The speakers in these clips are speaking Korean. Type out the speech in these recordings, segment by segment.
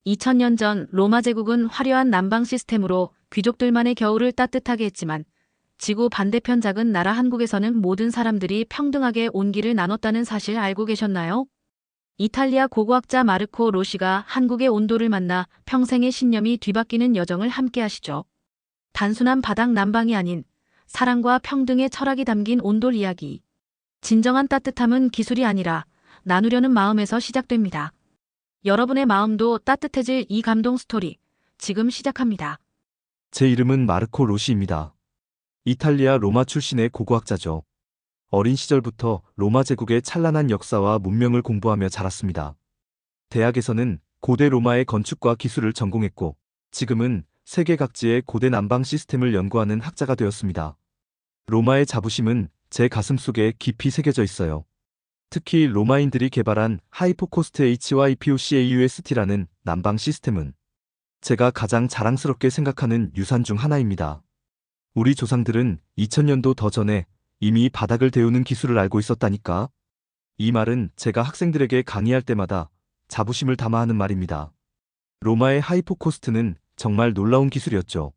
2000년 전 로마 제국은 화려한 난방 시스템으로 귀족들만의 겨울을 따뜻하게 했지만 지구 반대편 작은 나라 한국에서는 모든 사람들이 평등하게 온기를 나눴다는 사실 알고 계셨나요? 이탈리아 고고학자 마르코 로시가 한국의 온도를 만나 평생의 신념이 뒤바뀌는 여정을 함께 하시죠. 단순한 바닥 난방이 아닌 사랑과 평등의 철학이 담긴 온돌 이야기. 진정한 따뜻함은 기술이 아니라 나누려는 마음에서 시작됩니다. 여러분의 마음도 따뜻해질 이 감동 스토리 지금 시작합니다. 제 이름은 마르코 로시입니다. 이탈리아 로마 출신의 고고학자죠. 어린 시절부터 로마 제국의 찬란한 역사와 문명을 공부하며 자랐습니다. 대학에서는 고대 로마의 건축과 기술을 전공했고, 지금은 세계 각지의 고대 난방 시스템을 연구하는 학자가 되었습니다. 로마의 자부심은 제 가슴 속에 깊이 새겨져 있어요. 특히 로마인들이 개발한 하이포코스트 HYPOCAUST라는 난방 시스템은 제가 가장 자랑스럽게 생각하는 유산 중 하나입니다. 우리 조상들은 2000년도 더 전에 이미 바닥을 데우는 기술을 알고 있었다니까. 이 말은 제가 학생들에게 강의할 때마다 자부심을 담아 하는 말입니다. 로마의 하이포코스트는 정말 놀라운 기술이었죠.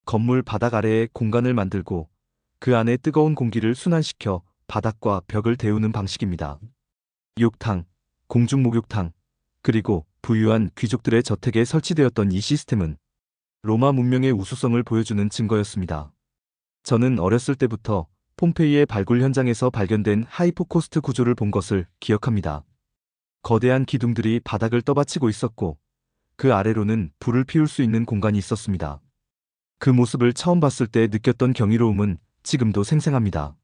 건물 바닥 아래에 공간을 만들고 그 안에 뜨거운 공기를 순환시켜 바닥과 벽을 데우는 방식입니다. 욕탕, 공중 목욕탕, 그리고 부유한 귀족들의 저택에 설치되었던 이 시스템은 로마 문명의 우수성을 보여주는 증거였습니다. 저는 어렸을 때부터 폼페이의 발굴 현장에서 발견된 하이포코스트 구조를 본 것을 기억합니다. 거대한 기둥들이 바닥을 떠받치고 있었고 그 아래로는 불을 피울 수 있는 공간이 있었습니다. 그 모습을 처음 봤을 때 느꼈던 경이로움은 지금도 생생합니다.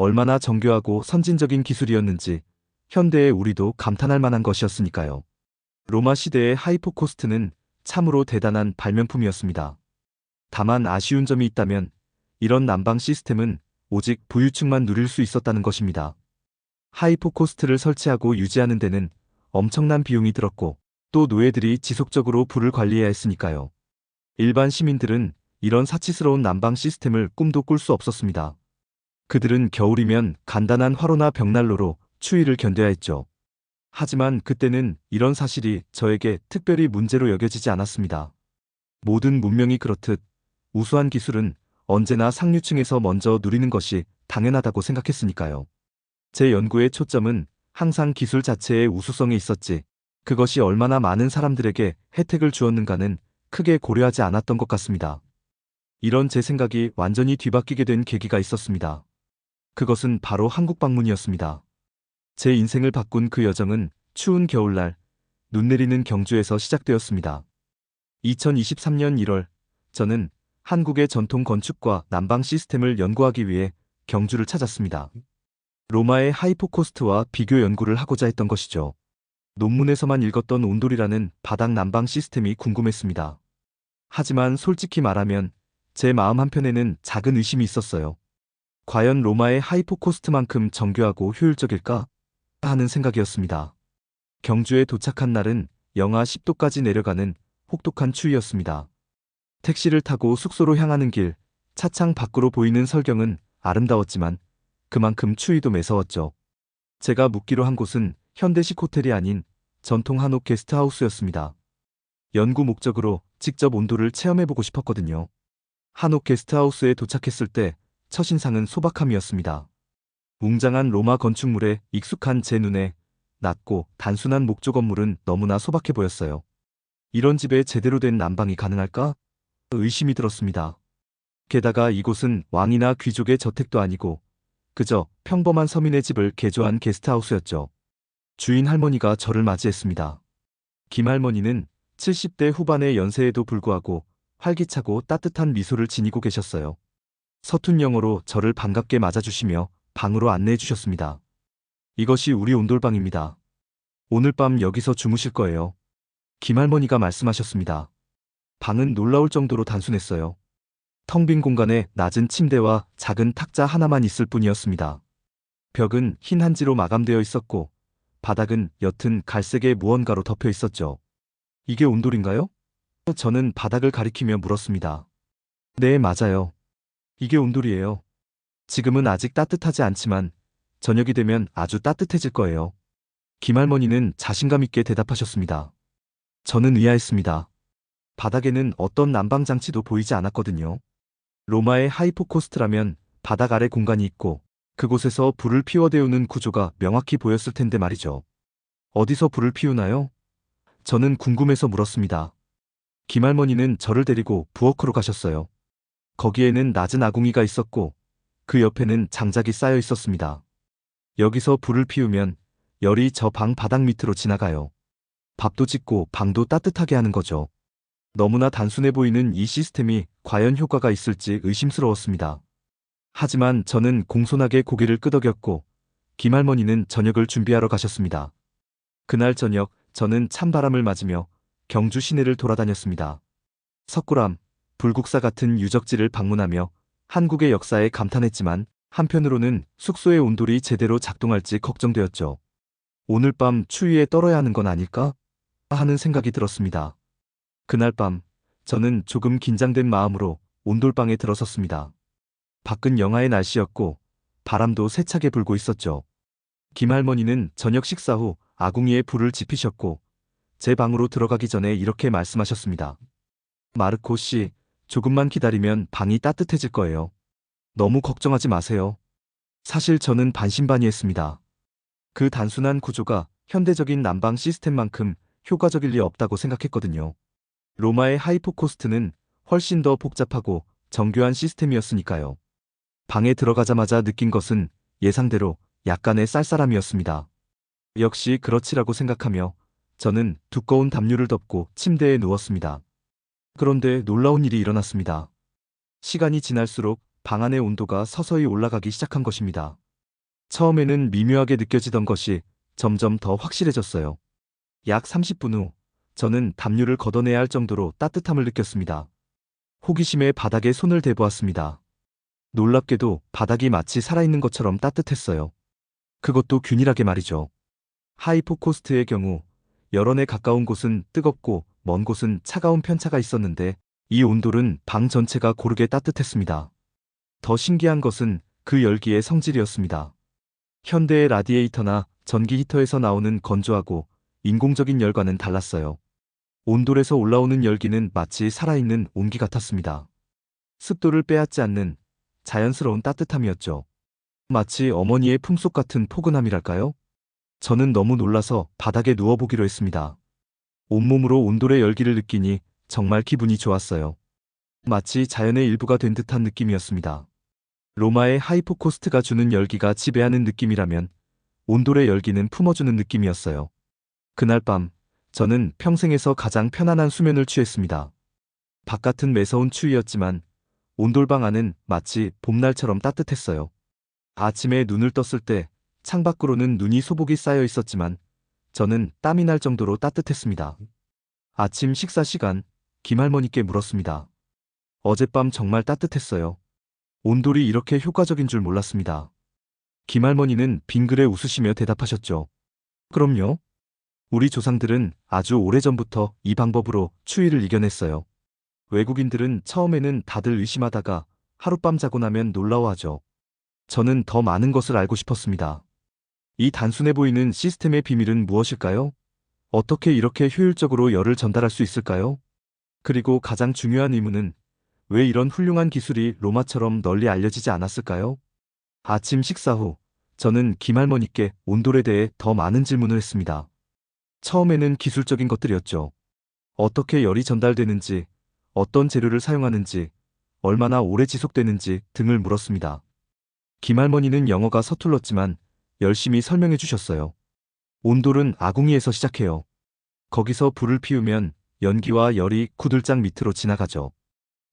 얼마나 정교하고 선진적인 기술이었는지 현대의 우리도 감탄할 만한 것이었으니까요. 로마 시대의 하이포코스트는 참으로 대단한 발명품이었습니다. 다만 아쉬운 점이 있다면 이런 난방 시스템은 오직 부유층만 누릴 수 있었다는 것입니다. 하이포코스트를 설치하고 유지하는 데는 엄청난 비용이 들었고 또 노예들이 지속적으로 불을 관리해야 했으니까요. 일반 시민들은 이런 사치스러운 난방 시스템을 꿈도 꿀 수 없었습니다. 그들은 겨울이면 간단한 화로나 벽난로로 추위를 견뎌야 했죠. 하지만 그때는 이런 사실이 저에게 특별히 문제로 여겨지지 않았습니다. 모든 문명이 그렇듯 우수한 기술은 언제나 상류층에서 먼저 누리는 것이 당연하다고 생각했으니까요. 제 연구의 초점은 항상 기술 자체의 우수성에 있었지, 그것이 얼마나 많은 사람들에게 혜택을 주었는가는 크게 고려하지 않았던 것 같습니다. 이런 제 생각이 완전히 뒤바뀌게 된 계기가 있었습니다. 그것은 바로 한국 방문이었습니다. 제 인생을 바꾼 그 여정은 추운 겨울날 눈 내리는 경주에서 시작되었습니다. 2023년 1월, 저는 한국의 전통 건축과 난방 시스템을 연구하기 위해 경주를 찾았습니다. 로마의 하이포코스트와 비교 연구를 하고자 했던 것이죠. 논문에서만 읽었던 온돌이라는 바닥 난방 시스템이 궁금했습니다. 하지만 솔직히 말하면 제 마음 한편에는 작은 의심이 있었어요. 과연 로마의 하이포코스트만큼 정교하고 효율적일까? 하는 생각이었습니다. 경주에 도착한 날은 영하 10도까지 내려가는 혹독한 추위였습니다. 택시를 타고 숙소로 향하는 길, 차창 밖으로 보이는 설경은 아름다웠지만 그만큼 추위도 매서웠죠. 제가 묵기로 한 곳은 현대식 호텔이 아닌 전통 한옥 게스트하우스였습니다. 연구 목적으로 직접 온도를 체험해보고 싶었거든요. 한옥 게스트하우스에 도착했을 때 첫인상은 소박함이었습니다. 웅장한 로마 건축물에 익숙한 제 눈에 낮고 단순한 목조 건물은 너무나 소박해 보였어요. 이런 집에 제대로 된 난방이 가능할까? 의심이 들었습니다. 게다가 이곳은 왕이나 귀족의 저택도 아니고 그저 평범한 서민의 집을 개조한 게스트하우스였죠. 주인 할머니가 저를 맞이했습니다. 김 할머니는 70대 후반의 연세에도 불구하고 활기차고 따뜻한 미소를 지니고 계셨어요. 서툰 영어로 저를 반갑게 맞아주시며 방으로 안내해 주셨습니다. 이것이 우리 온돌방입니다. 오늘 밤 여기서 주무실 거예요. 김 할머니가 말씀하셨습니다. 방은 놀라울 정도로 단순했어요. 텅 빈 공간에 낮은 침대와 작은 탁자 하나만 있을 뿐이었습니다. 벽은 흰 한지로 마감되어 있었고 바닥은 옅은 갈색의 무언가로 덮여 있었죠. 이게 온돌인가요? 저는 바닥을 가리키며 물었습니다. 네, 맞아요. 이게 온돌이에요. 지금은 아직 따뜻하지 않지만 저녁이 되면 아주 따뜻해질 거예요. 김할머니는 자신감 있게 대답하셨습니다. 저는 의아했습니다. 바닥에는 어떤 난방 장치도 보이지 않았거든요. 로마의 하이포코스트라면 바닥 아래 공간이 있고 그곳에서 불을 피워대우는 구조가 명확히 보였을 텐데 말이죠. 어디서 불을 피우나요? 저는 궁금해서 물었습니다. 김할머니는 저를 데리고 부엌으로 가셨어요. 거기에는 낮은 아궁이가 있었고 그 옆에는 장작이 쌓여 있었습니다. 여기서 불을 피우면 열이 저 방 바닥 밑으로 지나가요. 밥도 짓고 방도 따뜻하게 하는 거죠. 너무나 단순해 보이는 이 시스템이 과연 효과가 있을지 의심스러웠습니다. 하지만 저는 공손하게 고개를 끄덕였고 김할머니는 저녁을 준비하러 가셨습니다. 그날 저녁 저는 찬바람을 맞으며 경주 시내를 돌아다녔습니다. 석굴암, 불국사 같은 유적지를 방문하며 한국의 역사에 감탄했지만 한편으로는 숙소의 온돌이 제대로 작동할지 걱정되었죠. 오늘 밤 추위에 떨어야 하는 건 아닐까? 하는 생각이 들었습니다. 그날 밤 저는 조금 긴장된 마음으로 온돌방에 들어섰습니다. 밖은 영하의 날씨였고 바람도 세차게 불고 있었죠. 김할머니는 저녁 식사 후 아궁이에 불을 지피셨고 제 방으로 들어가기 전에 이렇게 말씀하셨습니다. 마르코 씨, 조금만 기다리면 방이 따뜻해질 거예요. 너무 걱정하지 마세요. 사실 저는 반신반의했습니다. 그 단순한 구조가 현대적인 난방 시스템만큼 효과적일 리 없다고 생각했거든요. 로마의 하이포코스트는 훨씬 더 복잡하고 정교한 시스템이었으니까요. 방에 들어가자마자 느낀 것은 예상대로 약간의 쌀쌀함이었습니다. 역시 그렇지라고 생각하며 저는 두꺼운 담요를 덮고 침대에 누웠습니다. 그런데 놀라운 일이 일어났습니다. 시간이 지날수록 방 안의 온도가 서서히 올라가기 시작한 것입니다. 처음에는 미묘하게 느껴지던 것이 점점 더 확실해졌어요. 약 30분 후 저는 담요를 걷어내야 할 정도로 따뜻함을 느꼈습니다. 호기심에 바닥에 손을 대보았습니다. 놀랍게도 바닥이 마치 살아있는 것처럼 따뜻했어요. 그것도 균일하게 말이죠. 하이포코스트의 경우 열원에 가까운 곳은 뜨겁고 먼 곳은 차가운 편차가 있었는데 이 온돌은 방 전체가 고르게 따뜻했습니다. 더 신기한 것은 그 열기의 성질이었습니다. 현대의 라디에이터나 전기 히터에서 나오는 건조하고 인공적인 열과는 달랐어요. 온돌에서 올라오는 열기는 마치 살아있는 온기 같았습니다. 습도를 빼앗지 않는 자연스러운 따뜻함이었죠. 마치 어머니의 품속 같은 포근함이랄까요? 저는 너무 놀라서 바닥에 누워보기로 했습니다. 온몸으로 온돌의 열기를 느끼니 정말 기분이 좋았어요. 마치 자연의 일부가 된 듯한 느낌이었습니다. 로마의 하이포코스트가 주는 열기가 지배하는 느낌이라면 온돌의 열기는 품어주는 느낌이었어요. 그날 밤 저는 평생에서 가장 편안한 수면을 취했습니다. 바깥은 매서운 추위였지만 온돌방 안은 마치 봄날처럼 따뜻했어요. 아침에 눈을 떴을 때 창밖으로는 눈이 소복이 쌓여 있었지만 저는 땀이 날 정도로 따뜻했습니다. 아침 식사 시간 김할머니께 물었습니다. 어젯밤 정말 따뜻했어요. 온돌이 이렇게 효과적인 줄 몰랐습니다. 김할머니는 빙그레 웃으시며 대답하셨죠. 그럼요. 우리 조상들은 아주 오래전부터 이 방법으로 추위를 이겨냈어요. 외국인들은 처음에는 다들 의심하다가 하룻밤 자고 나면 놀라워하죠. 저는 더 많은 것을 알고 싶었습니다. 이 단순해 보이는 시스템의 비밀은 무엇일까요? 어떻게 이렇게 효율적으로 열을 전달할 수 있을까요? 그리고 가장 중요한 의문은 왜 이런 훌륭한 기술이 로마처럼 널리 알려지지 않았을까요? 아침 식사 후 저는 김할머니께 온돌에 대해 더 많은 질문을 했습니다. 처음에는 기술적인 것들이었죠. 어떻게 열이 전달되는지, 어떤 재료를 사용하는지, 얼마나 오래 지속되는지 등을 물었습니다. 김할머니는 영어가 서툴렀지만 열심히 설명해 주셨어요. 온돌은 아궁이에서 시작해요. 거기서 불을 피우면 연기와 열이 구들장 밑으로 지나가죠.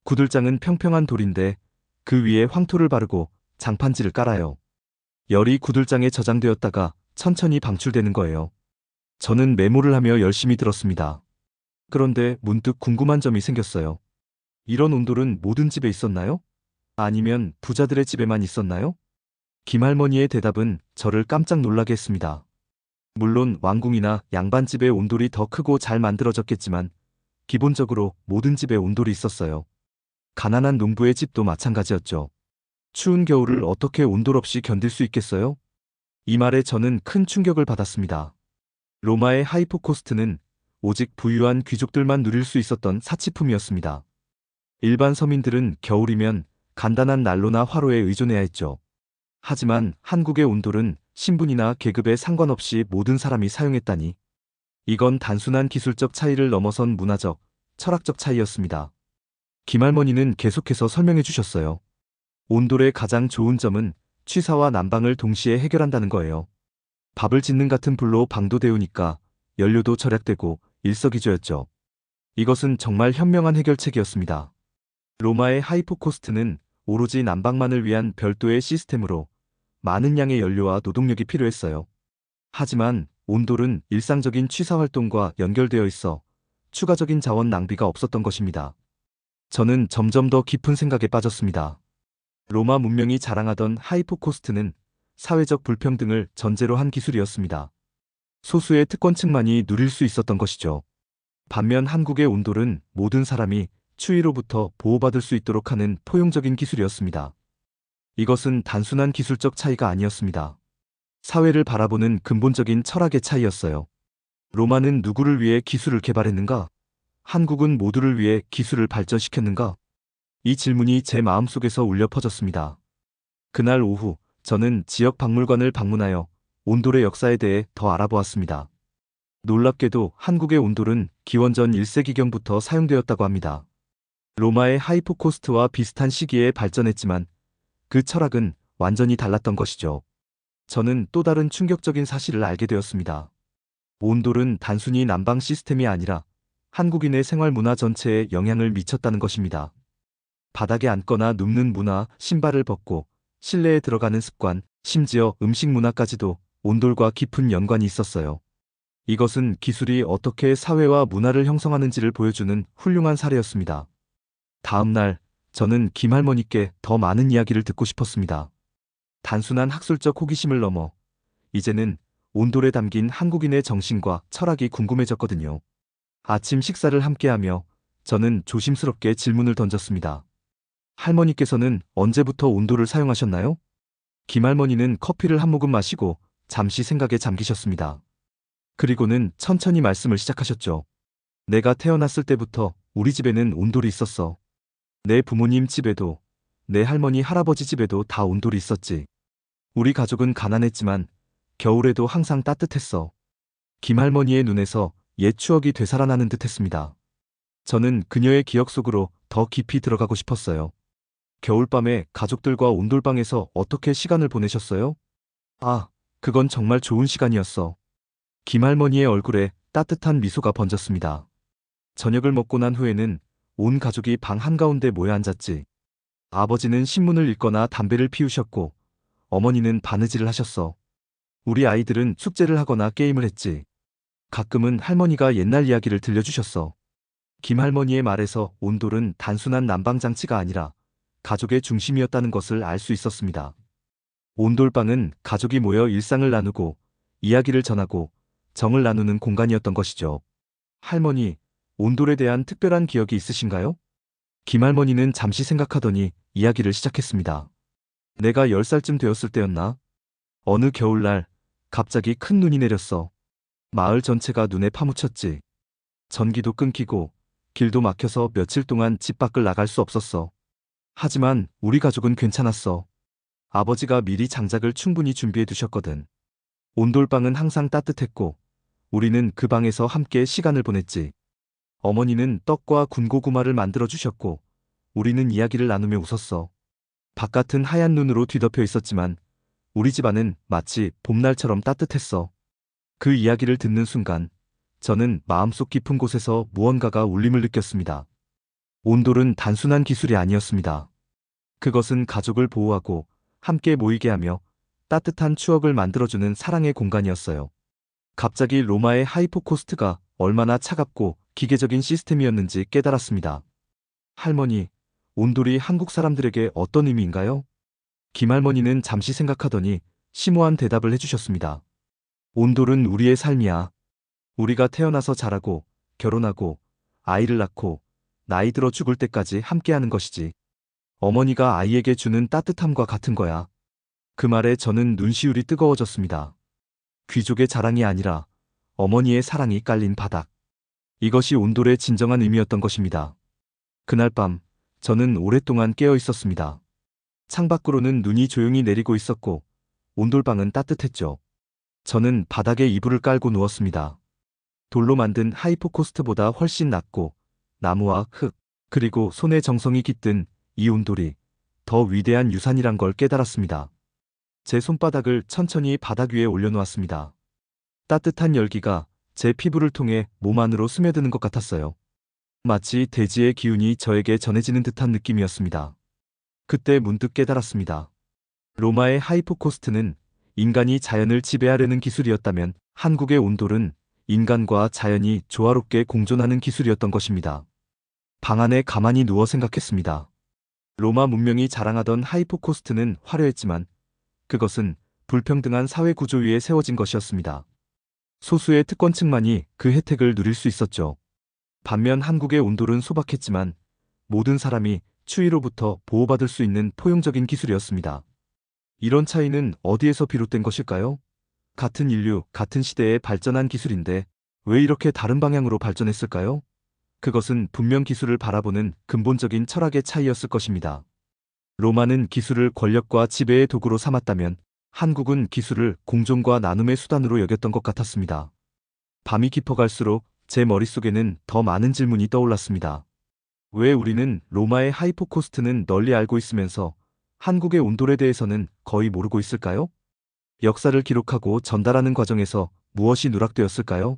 구들장은 평평한 돌인데 그 위에 황토를 바르고 장판지를 깔아요. 열이 구들장에 저장되었다가 천천히 방출되는 거예요. 저는 메모를 하며 열심히 들었습니다. 그런데 문득 궁금한 점이 생겼어요. 이런 온돌은 모든 집에 있었나요? 아니면 부자들의 집에만 있었나요? 김할머니의 대답은 저를 깜짝 놀라게 했습니다. 물론 왕궁이나 양반집의 온돌이 더 크고 잘 만들어졌겠지만 기본적으로 모든 집에 온돌이 있었어요. 가난한 농부의 집도 마찬가지였죠. 추운 겨울을 어떻게 온돌 없이 견딜 수 있겠어요? 이 말에 저는 큰 충격을 받았습니다. 로마의 하이포코스트는 오직 부유한 귀족들만 누릴 수 있었던 사치품이었습니다. 일반 서민들은 겨울이면 간단한 난로나 화로에 의존해야 했죠. 하지만 한국의 온돌은 신분이나 계급에 상관없이 모든 사람이 사용했다니. 이건 단순한 기술적 차이를 넘어선 문화적, 철학적 차이였습니다. 김할머니는 계속해서 설명해 주셨어요. 온돌의 가장 좋은 점은 취사와 난방을 동시에 해결한다는 거예요. 밥을 짓는 같은 불로 방도 데우니까 연료도 절약되고 일석이조였죠. 이것은 정말 현명한 해결책이었습니다. 로마의 하이포코스트는 오로지 난방만을 위한 별도의 시스템으로 많은 양의 연료와 노동력이 필요했어요. 하지만 온돌은 일상적인 취사 활동과 연결되어 있어 추가적인 자원 낭비가 없었던 것입니다. 저는 점점 더 깊은 생각에 빠졌습니다. 로마 문명이 자랑하던 하이포코스트는 사회적 불평등을 전제로 한 기술이었습니다. 소수의 특권층만이 누릴 수 있었던 것이죠. 반면 한국의 온돌은 모든 사람이 추위로부터 보호받을 수 있도록 하는 포용적인 기술이었습니다. 이것은 단순한 기술적 차이가 아니었습니다. 사회를 바라보는 근본적인 철학의 차이였어요. 로마는 누구를 위해 기술을 개발했는가? 한국은 모두를 위해 기술을 발전시켰는가? 이 질문이 제 마음속에서 울려 퍼졌습니다. 그날 오후, 저는 지역 박물관을 방문하여 온돌의 역사에 대해 더 알아보았습니다. 놀랍게도 한국의 온돌은 기원전 1세기경부터 사용되었다고 합니다. 로마의 하이포코스트와 비슷한 시기에 발전했지만 그 철학은 완전히 달랐던 것이죠. 저는 또 다른 충격적인 사실을 알게 되었습니다. 온돌은 단순히 난방 시스템이 아니라 한국인의 생활 문화 전체에 영향을 미쳤다는 것입니다. 바닥에 앉거나 눕는 문화, 신발을 벗고 실내에 들어가는 습관, 심지어 음식 문화까지도 온돌과 깊은 연관이 있었어요. 이것은 기술이 어떻게 사회와 문화를 형성하는지를 보여주는 훌륭한 사례였습니다. 다음 날, 저는 김할머니께 더 많은 이야기를 듣고 싶었습니다. 단순한 학술적 호기심을 넘어 이제는 온돌에 담긴 한국인의 정신과 철학이 궁금해졌거든요. 아침 식사를 함께하며 저는 조심스럽게 질문을 던졌습니다. 할머니께서는 언제부터 온돌을 사용하셨나요? 김할머니는 커피를 한 모금 마시고 잠시 생각에 잠기셨습니다. 그리고는 천천히 말씀을 시작하셨죠. 내가 태어났을 때부터 우리 집에는 온돌이 있었어. 내 부모님 집에도, 내 할머니 할아버지 집에도 다 온돌이 있었지. 우리 가족은 가난했지만 겨울에도 항상 따뜻했어. 김할머니의 눈에서 옛 추억이 되살아나는 듯 했습니다. 저는 그녀의 기억 속으로 더 깊이 들어가고 싶었어요. 겨울밤에 가족들과 온돌방에서 어떻게 시간을 보내셨어요? 아, 그건 정말 좋은 시간이었어. 김할머니의 얼굴에 따뜻한 미소가 번졌습니다. 저녁을 먹고 난 후에는 온 가족이 방 한가운데 모여 앉았지. 아버지는 신문을 읽거나 담배를 피우셨고, 어머니는 바느질을 하셨어. 우리 아이들은 숙제를 하거나 게임을 했지. 가끔은 할머니가 옛날 이야기를 들려주셨어. 김할머니의 말에서 온돌은 단순한 난방장치가 아니라 가족의 중심이었다는 것을 알 수 있었습니다. 온돌방은 가족이 모여 일상을 나누고 이야기를 전하고 정을 나누는 공간이었던 것이죠. 할머니, 온돌에 대한 특별한 기억이 있으신가요? 김할머니는 잠시 생각하더니 이야기를 시작했습니다. 내가 10살쯤 되었을 때였나? 어느 겨울날 갑자기 큰 눈이 내렸어. 마을 전체가 눈에 파묻혔지. 전기도 끊기고 길도 막혀서 며칠 동안 집 밖을 나갈 수 없었어. 하지만 우리 가족은 괜찮았어. 아버지가 미리 장작을 충분히 준비해 두셨거든. 온돌방은 항상 따뜻했고 우리는 그 방에서 함께 시간을 보냈지. 어머니는 떡과 군고구마를 만들어 주셨고 우리는 이야기를 나누며 웃었어. 바깥은 하얀 눈으로 뒤덮여 있었지만 우리 집안은 마치 봄날처럼 따뜻했어. 그 이야기를 듣는 순간 저는 마음속 깊은 곳에서 무언가가 울림을 느꼈습니다. 온돌은 단순한 기술이 아니었습니다. 그것은 가족을 보호하고 함께 모이게 하며 따뜻한 추억을 만들어주는 사랑의 공간이었어요. 갑자기 로마의 하이포코스트가 얼마나 차갑고 기계적인 시스템이었는지 깨달았습니다. 할머니, 온돌이 한국 사람들에게 어떤 의미인가요? 김할머니는 잠시 생각하더니 심오한 대답을 해주셨습니다. 온돌은 우리의 삶이야. 우리가 태어나서 자라고, 결혼하고, 아이를 낳고, 나이 들어 죽을 때까지 함께하는 것이지. 어머니가 아이에게 주는 따뜻함과 같은 거야. 그 말에 저는 눈시울이 뜨거워졌습니다. 귀족의 자랑이 아니라 어머니의 사랑이 깔린 바닥. 이것이 온돌의 진정한 의미였던 것입니다. 그날 밤, 저는 오랫동안 깨어 있었습니다. 창밖으로는 눈이 조용히 내리고 있었고, 온돌방은 따뜻했죠. 저는 바닥에 이불을 깔고 누웠습니다. 돌로 만든 하이포코스트보다 훨씬 낫고, 나무와 흙, 그리고 손의 정성이 깃든 이 온돌이 더 위대한 유산이란 걸 깨달았습니다. 제 손바닥을 천천히 바닥 위에 올려놓았습니다. 따뜻한 열기가 제 피부를 통해 몸 안으로 스며드는 것 같았어요. 마치 대지의 기운이 저에게 전해지는 듯한 느낌이었습니다. 그때 문득 깨달았습니다. 로마의 하이포코스트는 인간이 자연을 지배하려는 기술이었다면 한국의 온돌은 인간과 자연이 조화롭게 공존하는 기술이었던 것입니다. 방 안에 가만히 누워 생각했습니다. 로마 문명이 자랑하던 하이포코스트는 화려했지만 그것은 불평등한 사회 구조 위에 세워진 것이었습니다. 소수의 특권층만이 그 혜택을 누릴 수 있었죠. 반면 한국의 온돌은 소박했지만 모든 사람이 추위로부터 보호받을 수 있는 포용적인 기술이었습니다. 이런 차이는 어디에서 비롯된 것일까요? 같은 인류, 같은 시대에 발전한 기술인데 왜 이렇게 다른 방향으로 발전했을까요? 그것은 분명 기술을 바라보는 근본적인 철학의 차이였을 것입니다. 로마는 기술을 권력과 지배의 도구로 삼았다면 한국은 기술을 공존과 나눔의 수단으로 여겼던 것 같았습니다. 밤이 깊어갈수록 제 머릿속에는 더 많은 질문이 떠올랐습니다. 왜 우리는 로마의 하이포코스트는 널리 알고 있으면서 한국의 온돌에 대해서는 거의 모르고 있을까요? 역사를 기록하고 전달하는 과정에서 무엇이 누락되었을까요?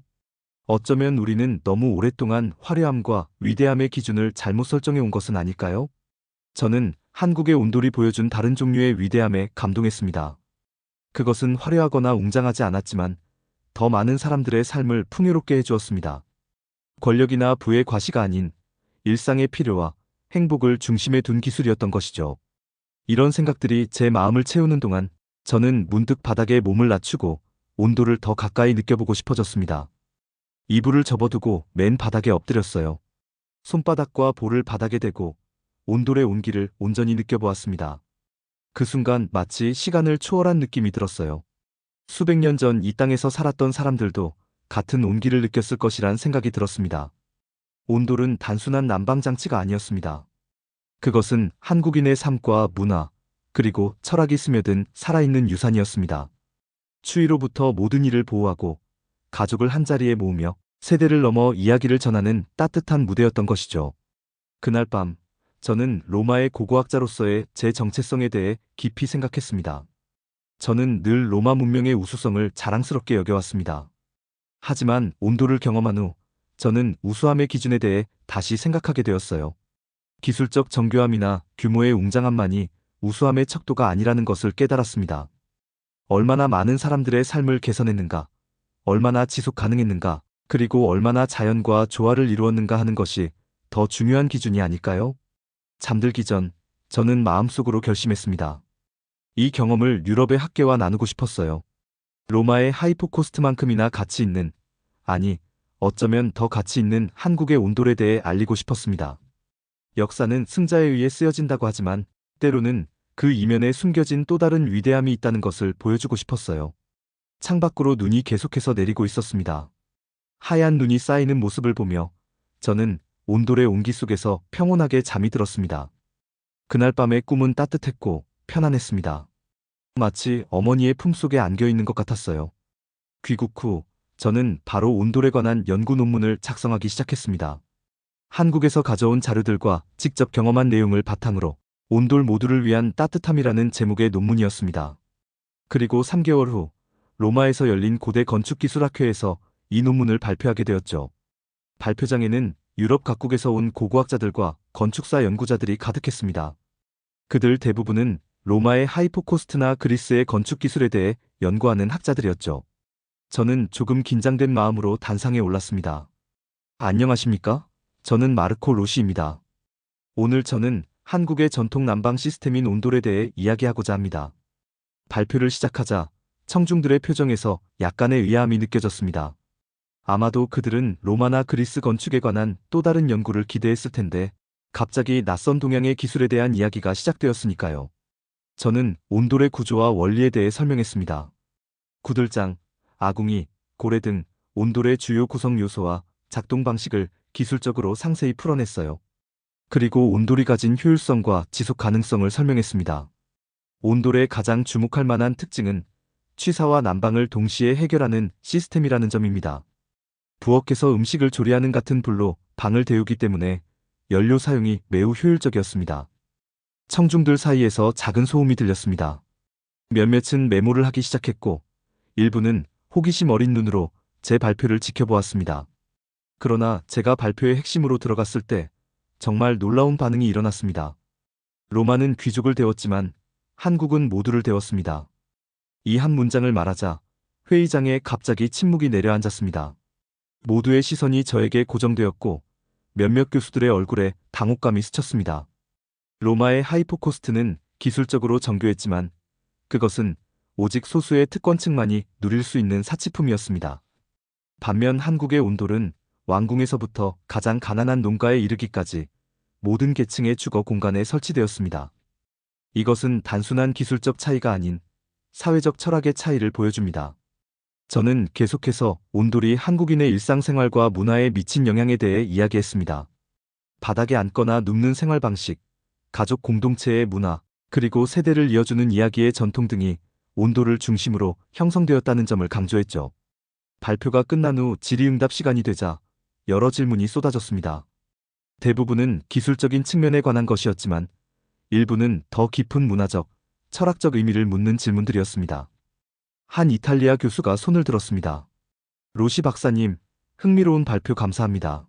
어쩌면 우리는 너무 오랫동안 화려함과 위대함의 기준을 잘못 설정해 온 것은 아닐까요? 저는 한국의 온돌이 보여준 다른 종류의 위대함에 감동했습니다. 그것은 화려하거나 웅장하지 않았지만 더 많은 사람들의 삶을 풍요롭게 해주었습니다. 권력이나 부의 과시가 아닌 일상의 필요와 행복을 중심에 둔 기술이었던 것이죠. 이런 생각들이 제 마음을 채우는 동안 저는 문득 바닥에 몸을 낮추고 온도를 더 가까이 느껴보고 싶어졌습니다. 이불을 접어두고 맨 바닥에 엎드렸어요. 손바닥과 볼을 바닥에 대고 온돌의 온기를 온전히 느껴보았습니다. 그 순간 마치 시간을 초월한 느낌이 들었어요. 수백 년 전 이 땅에서 살았던 사람들도 같은 온기를 느꼈을 것이란 생각이 들었습니다. 온돌은 단순한 난방장치가 아니었습니다. 그것은 한국인의 삶과 문화, 그리고 철학이 스며든 살아있는 유산이었습니다. 추위로부터 모든 이를 보호하고 가족을 한자리에 모으며 세대를 넘어 이야기를 전하는 따뜻한 무대였던 것이죠. 그날 밤, 저는 로마의 고고학자로서의 제 정체성에 대해 깊이 생각했습니다. 저는 늘 로마 문명의 우수성을 자랑스럽게 여겨왔습니다. 하지만 온도를 경험한 후 저는 우수함의 기준에 대해 다시 생각하게 되었어요. 기술적 정교함이나 규모의 웅장함만이 우수함의 척도가 아니라는 것을 깨달았습니다. 얼마나 많은 사람들의 삶을 개선했는가, 얼마나 지속 가능했는가, 그리고 얼마나 자연과 조화를 이루었는가 하는 것이 더 중요한 기준이 아닐까요? 잠들기 전 저는 마음속으로 결심했습니다. 이 경험을 유럽의 학계와 나누고 싶었어요. 로마의 하이포코스트만큼이나 가치 있는, 아니, 어쩌면 더 가치 있는 한국의 온돌에 대해 알리고 싶었습니다. 역사는 승자에 의해 쓰여진다고 하지만 때로는 그 이면에 숨겨진 또 다른 위대함이 있다는 것을 보여주고 싶었어요. 창밖으로 눈이 계속해서 내리고 있었습니다. 하얀 눈이 쌓이는 모습을 보며 저는 온돌의 온기 속에서 평온하게 잠이 들었습니다. 그날 밤의 꿈은 따뜻했고 편안했습니다. 마치 어머니의 품속에 안겨있는 것 같았어요. 귀국 후 저는 바로 온돌에 관한 연구 논문을 작성하기 시작했습니다. 한국에서 가져온 자료들과 직접 경험한 내용을 바탕으로 온돌 모두를 위한 따뜻함이라는 제목의 논문이었습니다. 그리고 3개월 후 로마에서 열린 고대 건축기술학회에서 이 논문을 발표하게 되었죠. 발표장에는 유럽 각국에서 온 고고학자들과 건축사 연구자들이 가득했습니다. 그들 대부분은 로마의 하이포코스트나 그리스의 건축기술에 대해 연구하는 학자들이었죠. 저는 조금 긴장된 마음으로 단상에 올랐습니다. 안녕하십니까? 저는 마르코 로시입니다. 오늘 저는 한국의 전통 난방 시스템인 온돌에 대해 이야기하고자 합니다. 발표를 시작하자 청중들의 표정에서 약간의 의아함이 느껴졌습니다. 아마도 그들은 로마나 그리스 건축에 관한 또 다른 연구를 기대했을 텐데 갑자기 낯선 동양의 기술에 대한 이야기가 시작되었으니까요. 저는 온돌의 구조와 원리에 대해 설명했습니다. 구들장, 아궁이, 고래 등 온돌의 주요 구성 요소와 작동 방식을 기술적으로 상세히 풀어냈어요. 그리고 온돌이 가진 효율성과 지속 가능성을 설명했습니다. 온돌의 가장 주목할 만한 특징은 취사와 난방을 동시에 해결하는 시스템이라는 점입니다. 부엌에서 음식을 조리하는 같은 불로 방을 데우기 때문에 연료 사용이 매우 효율적이었습니다. 청중들 사이에서 작은 소음이 들렸습니다. 몇몇은 메모를 하기 시작했고 일부는 호기심 어린 눈으로 제 발표를 지켜보았습니다. 그러나 제가 발표의 핵심으로 들어갔을 때 정말 놀라운 반응이 일어났습니다. 로마는 귀족을 데웠지만 한국은 모두를 데웠습니다. 이 한 문장을 말하자 회의장에 갑자기 침묵이 내려앉았습니다. 모두의 시선이 저에게 고정되었고 몇몇 교수들의 얼굴에 당혹감이 스쳤습니다. 로마의 하이포코스트는 기술적으로 정교했지만 그것은 오직 소수의 특권층만이 누릴 수 있는 사치품이었습니다. 반면 한국의 온돌은 왕궁에서부터 가장 가난한 농가에 이르기까지 모든 계층의 주거 공간에 설치되었습니다. 이것은 단순한 기술적 차이가 아닌 사회적 철학의 차이를 보여줍니다. 저는 계속해서 온돌이 한국인의 일상생활과 문화에 미친 영향에 대해 이야기했습니다. 바닥에 앉거나 눕는 생활 방식, 가족 공동체의 문화, 그리고 세대를 이어주는 이야기의 전통 등이 온돌을 중심으로 형성되었다는 점을 강조했죠. 발표가 끝난 후 질의응답 시간이 되자 여러 질문이 쏟아졌습니다. 대부분은 기술적인 측면에 관한 것이었지만 일부는 더 깊은 문화적, 철학적 의미를 묻는 질문들이었습니다. 한 이탈리아 교수가 손을 들었습니다. 로시 박사님, 흥미로운 발표 감사합니다.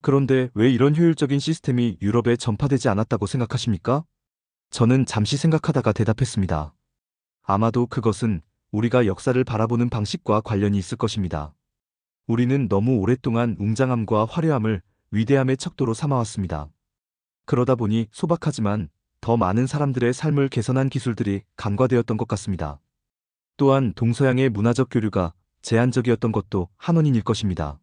그런데 왜 이런 효율적인 시스템이 유럽에 전파되지 않았다고 생각하십니까? 저는 잠시 생각하다가 대답했습니다. 아마도 그것은 우리가 역사를 바라보는 방식과 관련이 있을 것입니다. 우리는 너무 오랫동안 웅장함과 화려함을 위대함의 척도로 삼아왔습니다. 그러다 보니 소박하지만 더 많은 사람들의 삶을 개선한 기술들이 간과되었던 것 같습니다. 또한 동서양의 문화적 교류가 제한적이었던 것도 한 원인일 것입니다.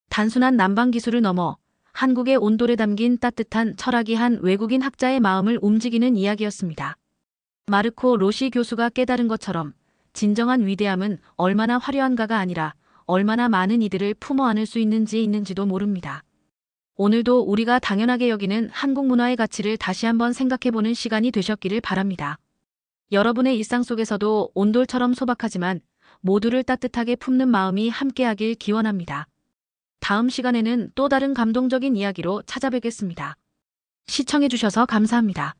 단순한 난방 기술을 넘어 한국의 온돌에 담긴 따뜻한 철학이 한 외국인 학자의 마음을 움직이는 이야기였습니다. 마르코 로시 교수가 깨달은 것처럼 진정한 위대함은 얼마나 화려한가가 아니라 얼마나 많은 이들을 품어 안을 수 있는지도 모릅니다. 오늘도 우리가 당연하게 여기는 한국 문화의 가치를 다시 한번 생각해보는 시간이 되셨기를 바랍니다. 여러분의 일상 속에서도 온돌처럼 소박하지만 모두를 따뜻하게 품는 마음이 함께하길 기원합니다. 다음 시간에는 또 다른 감동적인 이야기로 찾아뵙겠습니다. 시청해주셔서 감사합니다.